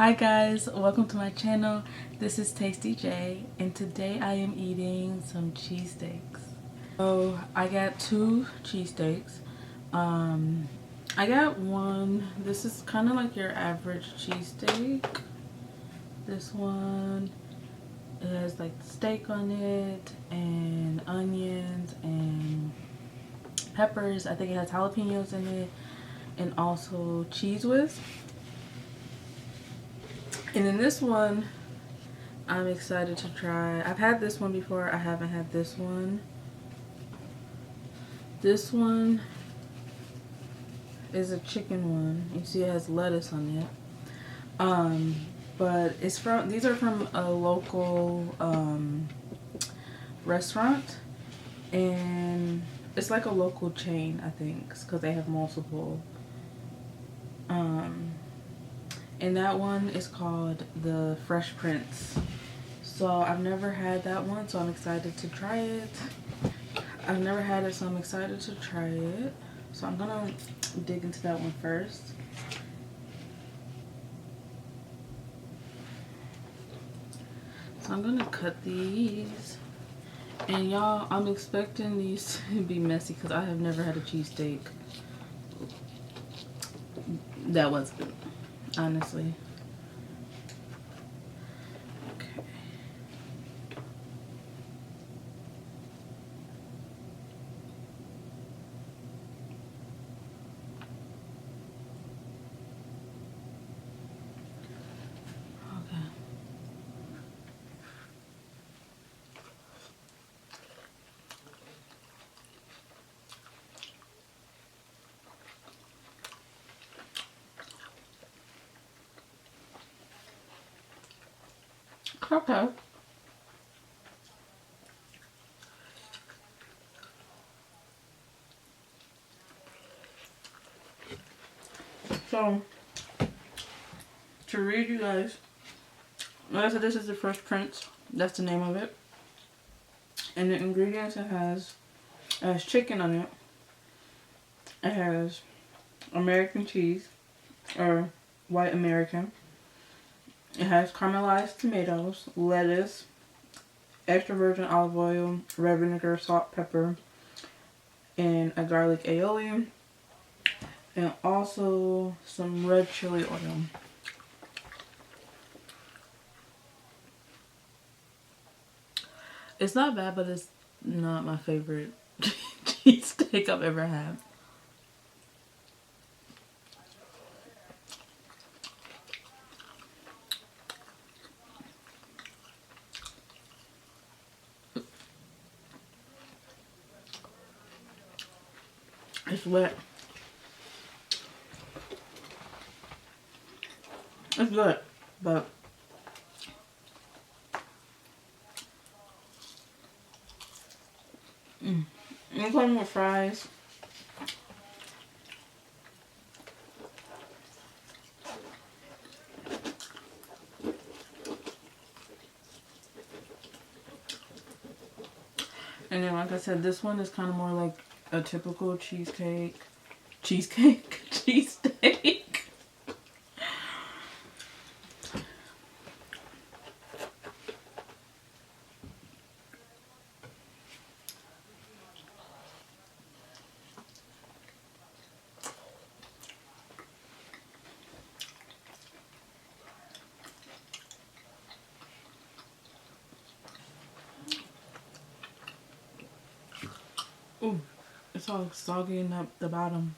Hi guys, welcome to my channel. This is Tasty J, and today I am eating some cheesesteaks. So I got two cheesesteaks. I got one. This is kind of like your average cheesesteak. This one, it has like steak on it and onions and peppers. I think it has jalapenos in it and also cheese whiz. And then this one, I'm excited to try. I've had this one before. I haven't had this one. This one is a chicken one. You see it has lettuce on it. But it's from, these are from a local restaurant. And it's like a local chain, I think, because they have multiple. And that one is called the Fresh Prince. So I've never had that one, so I'm excited to try it. I've never had it, so I'm excited to try it. So I'm gonna dig into that one first. So I'm gonna cut these. And y'all, I'm expecting these to be messy because I have never had a cheesesteak that was good, honestly. Okay. Okay. So, to read you guys, like I said, this is the Fresh Prince. That's the name of it. And the ingredients it has chicken on it. It has American cheese, or white American. It has caramelized tomatoes, lettuce, extra virgin olive oil, red vinegar, salt, pepper, and a garlic aioli, and also some red chili oil. It's not bad, but it's not my favorite cheesesteak I've ever had. It's wet. It's good, but it comes with fries. And then, like I said, this one is kind of more like a typical cheesesteak. Ooh, it's all soggy in the bottom.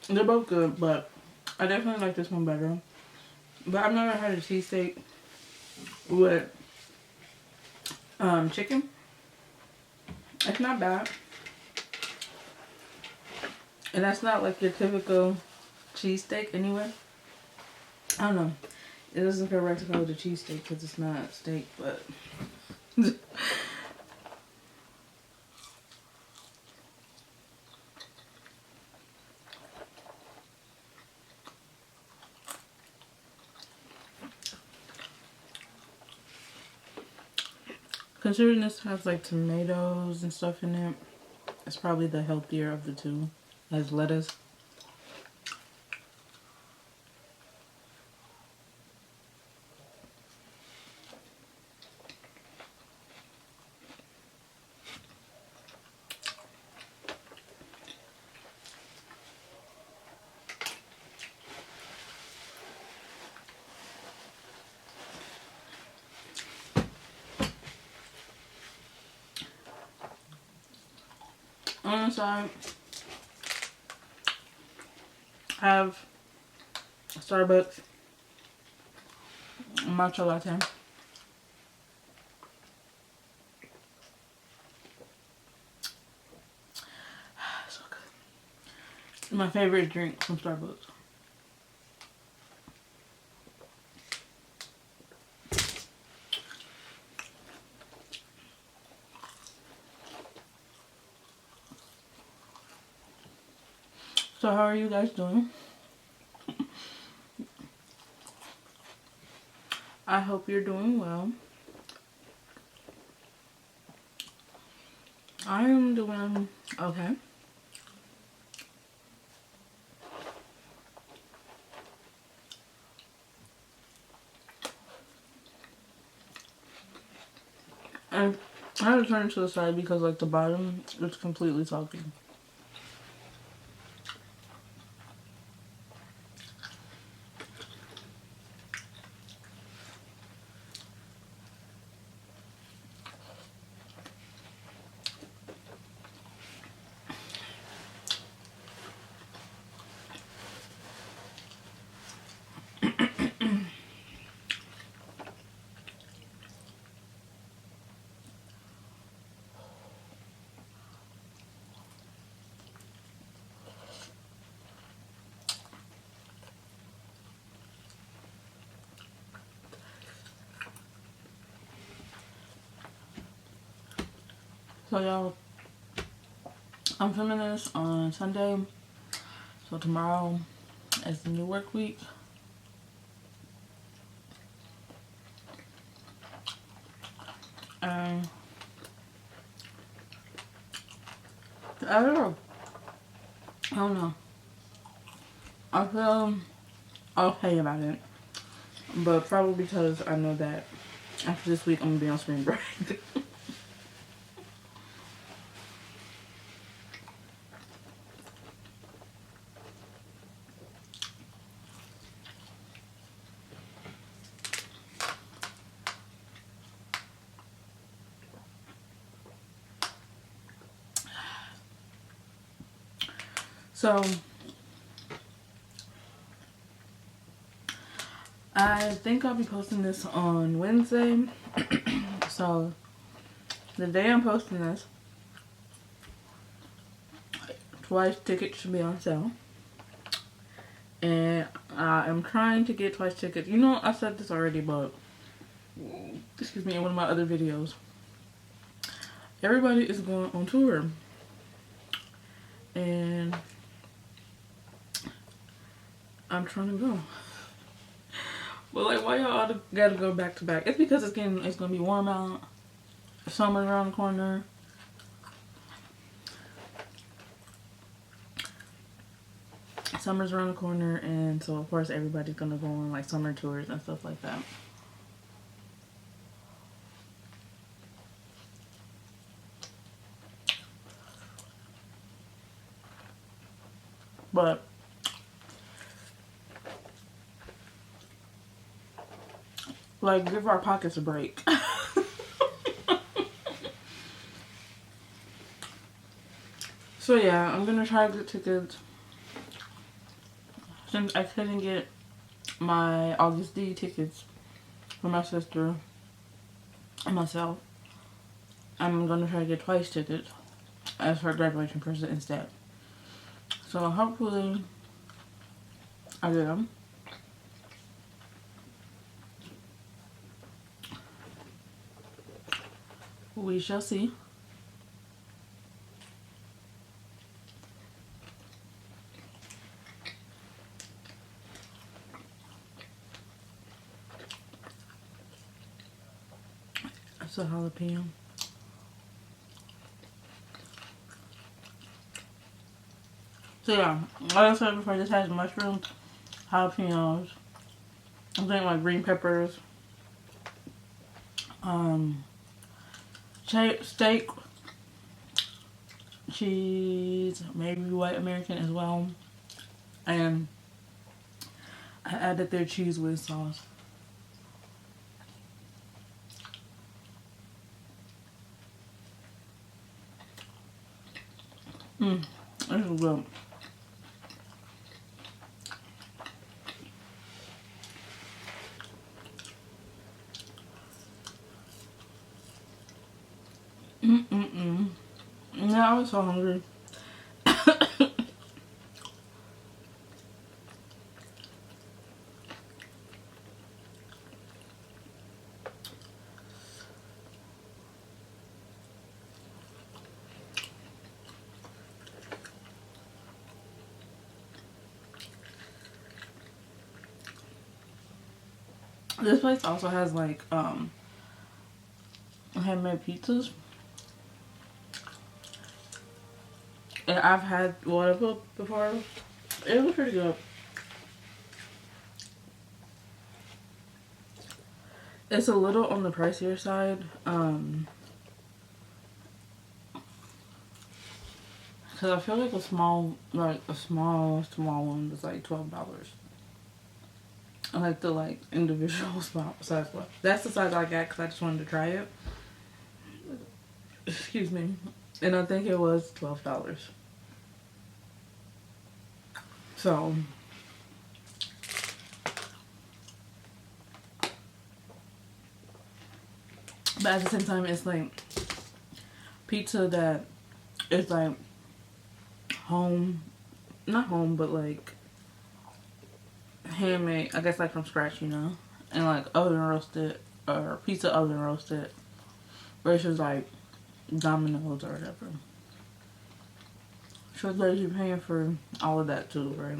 They're both good, but I definitely like this one better. But I've never had a cheesesteak with chicken. It's not bad. And that's not like your typical cheesesteak anyway. I don't know. It doesn't feel right to call it a cheesesteak because it's not steak, but Considering this has like tomatoes and stuff in it, it's probably the healthier of the two. It has lettuce. On the side, I have Starbucks matcha latte. So good. It's my favorite drink from Starbucks. So how are you guys doing? I hope you're doing well. I am doing okay. And I had to turn it to the side because like the bottom is completely soggy. So y'all, I'm filming this on Sunday. So tomorrow is the new work week. And I don't know. I feel okay about it. But probably because I know that after this week I'm gonna be on spring break. So I think I'll be posting this on Wednesday. So the day I'm posting this, Twice tickets should be on sale. And I am trying to get Twice tickets. You know, I said this already, but excuse me, in one of my other videos. Everybody is going on tour. And I'm trying to go. But like, why y'all gotta go back to back? It's because it's gonna be warm out. Summer's around the corner. Summer's around the corner, and so of course everybody's gonna go on like summer tours and stuff like that. But like, give our pockets a break. So yeah, I'm gonna try to get tickets. Since I couldn't get my August D tickets for my sister and myself, I'm gonna try to get Twice tickets as her graduation present instead. So hopefully I get them. We shall see. That's a jalapeno. So yeah, like I said before, this has mushrooms, jalapenos, I think like green peppers, steak, cheese, maybe white American as well, and I added their cheese whiz sauce. This is good. Yeah, I was so hungry. This place also has like handmade pizzas. And I've had one of them before. It was pretty good. It's a little on the pricier side. Cause I feel like a small one is like $12. I like the like individual size one. That's the size I got because I just wanted to try it. Excuse me. And I think it was $12. So but at the same time it's like pizza that is like home, not home, but like handmade, I guess like from scratch, you know, and like oven roasted or pizza oven roasted versus like Domino's or whatever. So that you're paying for all of that too, right?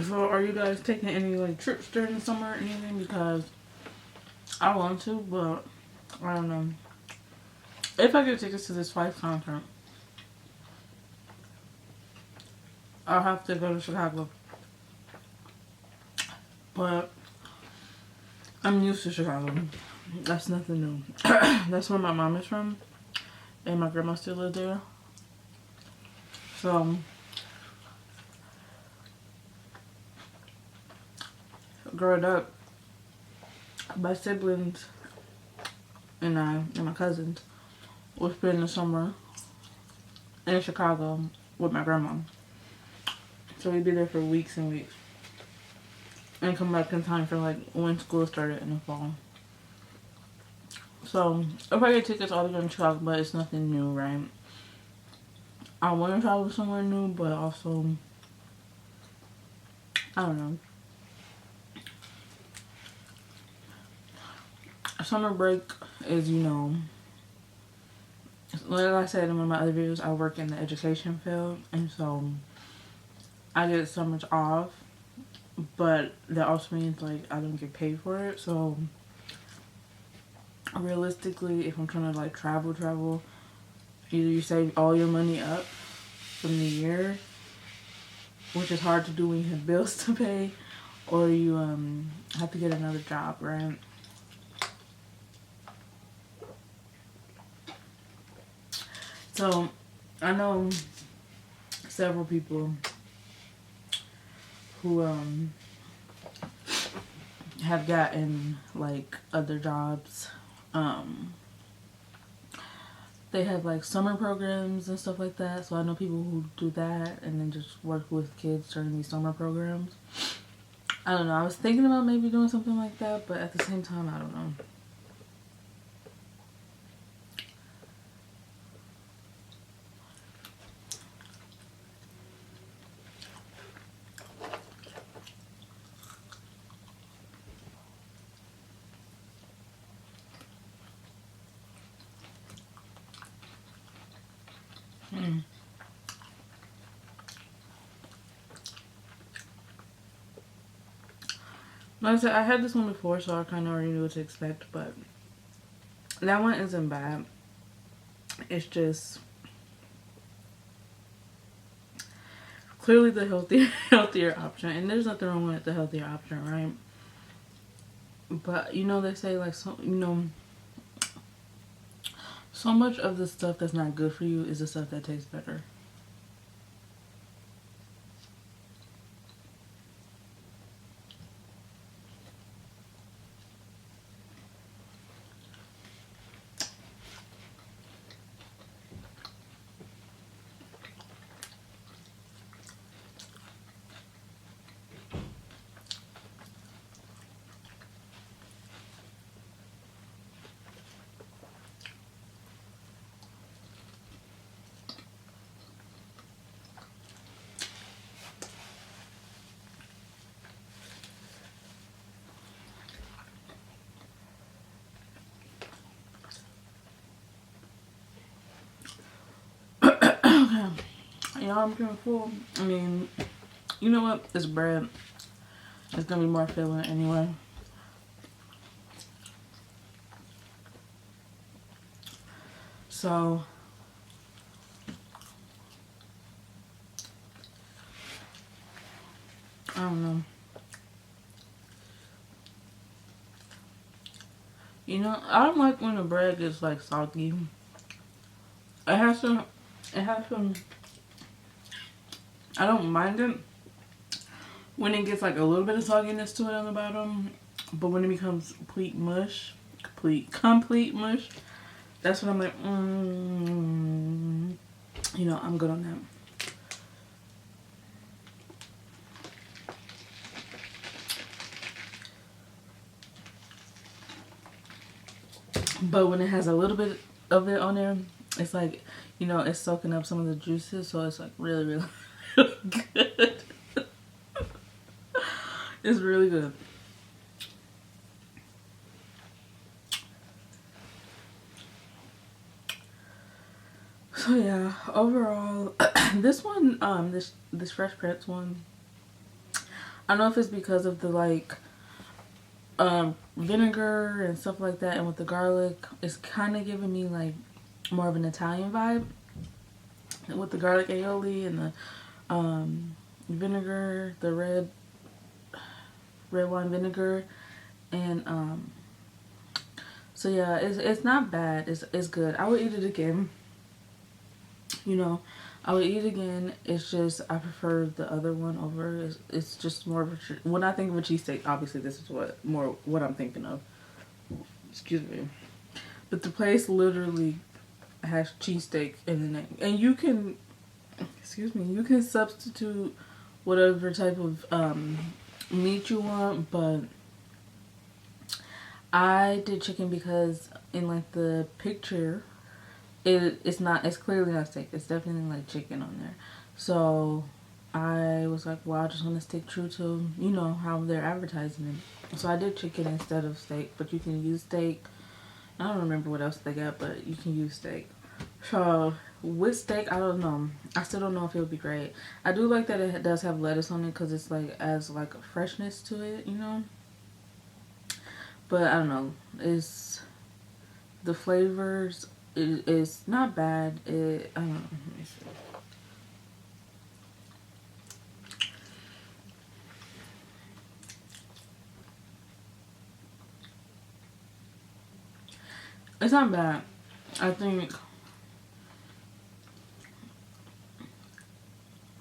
So are you guys taking any like trips during the summer or anything? Because I want to, but I don't know. If I get tickets to this Fife concert, I'll have to go to Chicago. But I'm used to Chicago. That's nothing new. That's where my mom is from. And my grandma still lives there. So growing up, my siblings and I and my cousins would spend the summer in Chicago with my grandma. So we'd be there for weeks and weeks. And come back in time for like when school started in the fall. So if I get tickets, I'll go to Chicago, but it's nothing new, right? I want to travel somewhere new, but also, I don't know. Summer break is, you know, like I said in one of my other videos, I work in the education field, and so I get summers off, but that also means like I don't get paid for it. So realistically, if I'm trying to like travel, either you save all your money up from the year, which is hard to do when you have bills to pay, or you have to get another job, right? So I know several people who have gotten like other jobs. They have like summer programs and stuff like that. So I know people who do that and then just work with kids during these summer programs. I don't know. I was thinking about maybe doing something like that, but at the same time, I don't know. Mm. Like I said, I had this one before, so I kind of already knew what to expect, but that one isn't bad. It's just clearly the healthier option, and there's nothing wrong with the healthier option, right? But you know, they say like so much of the stuff that's not good for you is the stuff that tastes better. Y'all, I'm feeling full. I mean, you know what? It's bread. It's gonna be more filling anyway. So I don't know. You know, I don't like when the bread gets like salty. It has to. It has some. I don't mind it when it gets like a little bit of sogginess to it on the bottom, but when it becomes complete mush, complete mush, that's when I'm like, you know, I'm good on that. But when it has a little bit of it on there, it's like, you know, it's soaking up some of the juices, so it's like really, really, really good. It's really good. So yeah, overall, this one, this Fresh Prince one, I don't know if it's because of the like vinegar and stuff like that, and with the garlic, it's kind of giving me like more of an Italian vibe with the garlic aioli and the vinegar, the red wine vinegar, and so yeah, it's not bad. It's good. I would eat it again. You know, I would eat it again. It's just I prefer the other one over. It's just more of a, when I think of a cheesesteak, obviously this is what I'm thinking of. Excuse me. But the place literally has cheesesteak in the name, and you can, excuse me, you can substitute whatever type of meat you want, but I did chicken because in like the picture, it's clearly not steak. It's definitely like chicken on there. So I was like, well, I just want to stick true to, you know, how they're advertising it. So I did chicken instead of steak, but you can use steak. I don't remember what else they got, but you can use steak. So with steak, I don't know. I still don't know if it would be great. I do like that it does have lettuce on it because it's like adds like a freshness to it, you know. But I don't know. It's the flavors. It's not bad. I don't know. Let me see. It's not bad. I think.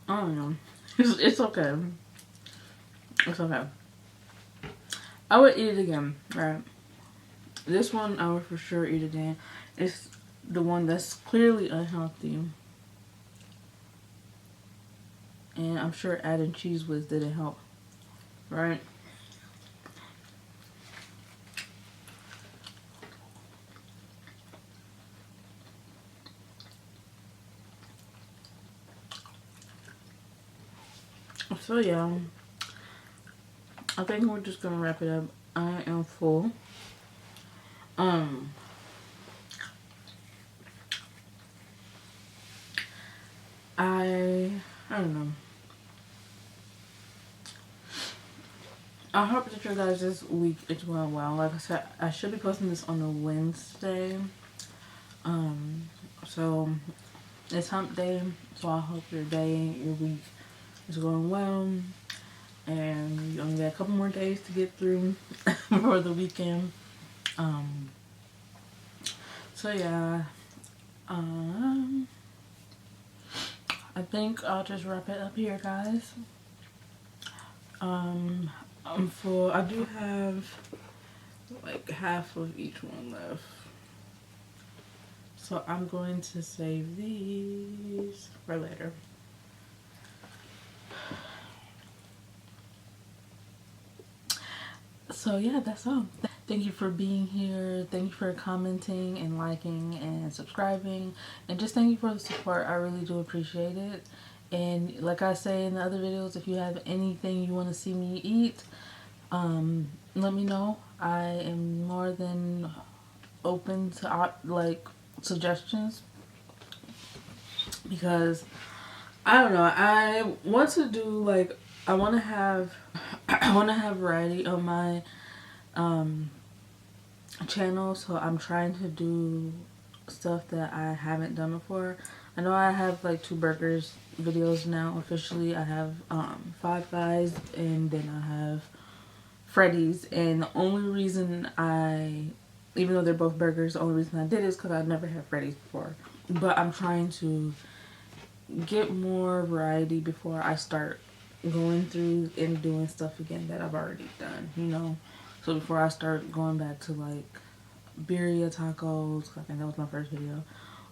I don't know. It's okay. It's okay. I would eat it again, right? This one I would for sure eat again. It's the one that's clearly unhealthy. And I'm sure adding cheese whiz didn't help, right? So yeah, I think we're just gonna wrap it up. I am full. I don't know. I hope that your guys this week is going well. Like I said, I should be posting this on a Wednesday. So it's hump day, so I hope your day, your week is going well. And you only got a couple more days to get through before the weekend. So yeah. I think I'll just wrap it up here, guys. I do have like half of each one left. So I'm going to save these for later. So yeah, that's all. Thank you for being here. Thank you for commenting and liking and subscribing. And just thank you for the support. I really do appreciate it. And like I say in the other videos, if you have anything you want to see me eat, let me know. I am more than open to like suggestions, because I don't know, I want to do like I want to have variety on my channel, so I'm trying to do stuff that I haven't done before. I know I have like 2 burgers videos now officially. I have Five Guys, and then I have Freddy's, and the only reason even though they're both burgers, the only reason I did is because I've never had Freddy's before. But I'm trying to get more variety before I start going through and doing stuff again that I've already done, you know. So before I start going back to like birria tacos, I think that was my first video,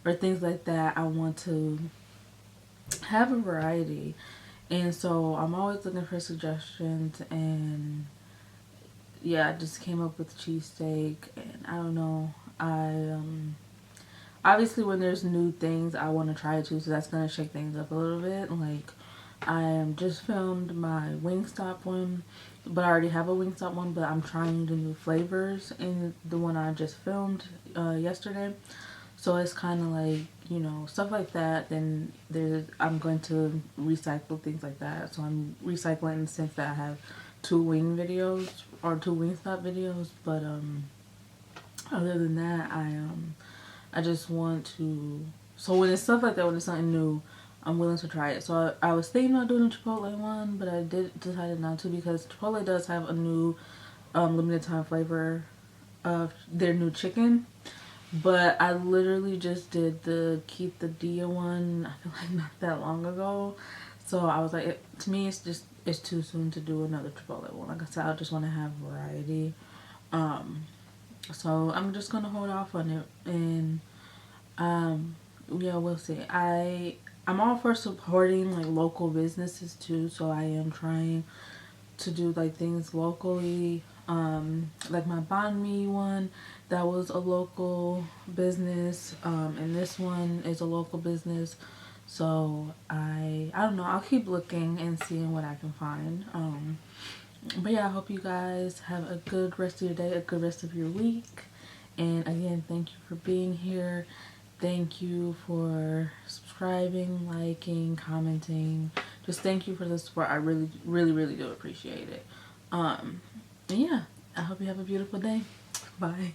or things like that, I want to have a variety. And so I'm always looking for suggestions, and yeah, I just came up with cheesesteak, and I don't know, obviously when there's new things I want to try too, so that's gonna shake things up a little bit. Like I just filmed my Wingstop one, but I already have a Wingstop one, but I'm trying the new flavors in the one I just filmed yesterday. So it's kind of like, you know, stuff like that. Then I'm going to recycle things like that. So I'm recycling in the sense that I have 2 wing videos or 2 Wingstop videos, but other than that, I just want to. So when it's stuff like that, when it's something new, I'm willing to try it. So I was thinking about doing a Chipotle one, but I decided not to, because Chipotle does have a new limited time flavor of their new chicken. But I literally just did the Keep the Dia one, I feel like not that long ago. So I was like, to me, it's too soon to do another Chipotle one. Like I said, I just want to have variety. So I'm just gonna hold off on it, and yeah, we'll see. I'm all for supporting like local businesses too, so I am trying to do like things locally. Like my banh mi one, that was a local business, and this one is a local business. So I don't know, I'll keep looking and seeing what I can find. But yeah, I hope you guys have a good rest of your day, a good rest of your week. And again, thank you for being here. Thank you for subscribing, liking, commenting. Just thank you for the support. I really, really, really do appreciate it. And yeah, I hope you have a beautiful day. Bye.